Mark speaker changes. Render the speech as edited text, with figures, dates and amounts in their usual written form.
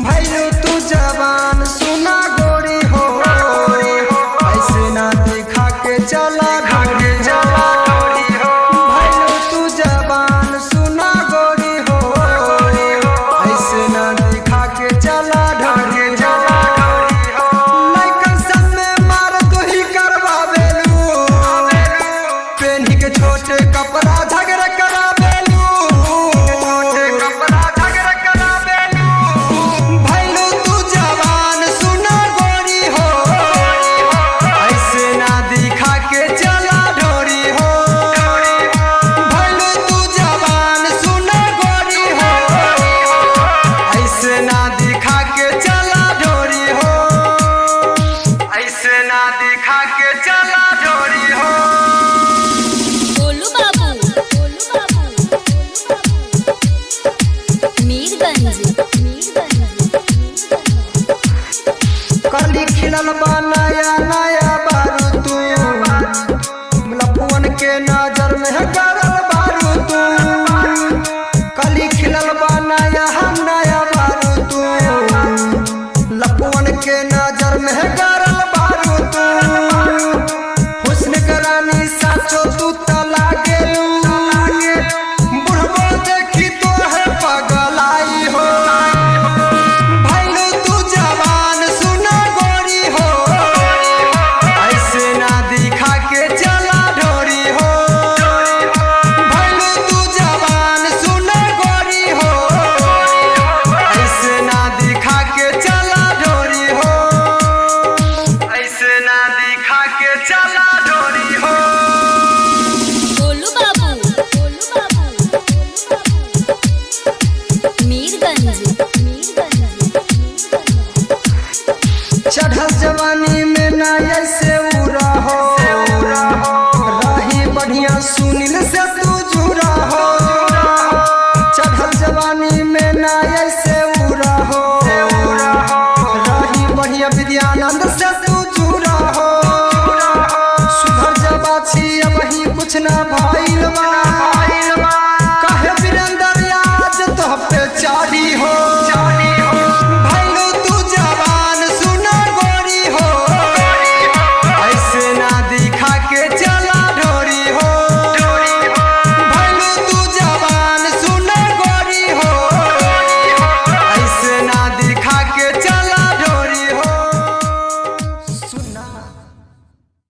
Speaker 1: भैलू तू जवान सुना गोरी हो, ऐसे ना दिखा के चला ढोरी हो। भैलू तू जवान सुना गोरी हो, ऐसे ना दिखा के चला ढोरी हो। लइकन सब में मार तू ही करवावेलू, पेन्ही के छोटे कपड़ा झगड़ा करावेलू। भैलू तू जवान सुना गोरी हो, ऐसे ना दिखा के चला ढोरी हो। भैलू तू जवान सुना गोरी हो, ऐसे ना दिखा के चला ढोरी हो। ऐसे ना दिखा के चला ढोरी हो।
Speaker 2: गोलू बाबू मीरगंज
Speaker 1: कली खिलल बा नया नया बारू तू, लफुअन के नजर में करल बारू तू। कली खिलल बा नया नया बारू तू, लफुअन के नजर में करल बारू तू। हुस्न करानी साचो तू तला गेलू, बुढ़बो देखी तो है पगलाई हो। भैलू तू जवान सुना गोरी हो, ऐसे ना दिखा के चला ढोरी हो। भैलू तू जवान सुना गोरी हो, ऐसे ना दिखा के चला ढोरी हो। ऐसे ना दिखा के चला ढोरी हो।
Speaker 2: गोलू बाबू मीरगंज
Speaker 1: चढ़ल जवानी में ना ऐसे उड़ा हो, रही बढ़िया सुनील से तू जुड़ा हो। चढ़ल जवानी में ना ऐसे उड़ा हो, रही बढ़िया विद्यानंद से तू जुड़ा हो। सुधर जबाछी अब ही कुछ ना भाई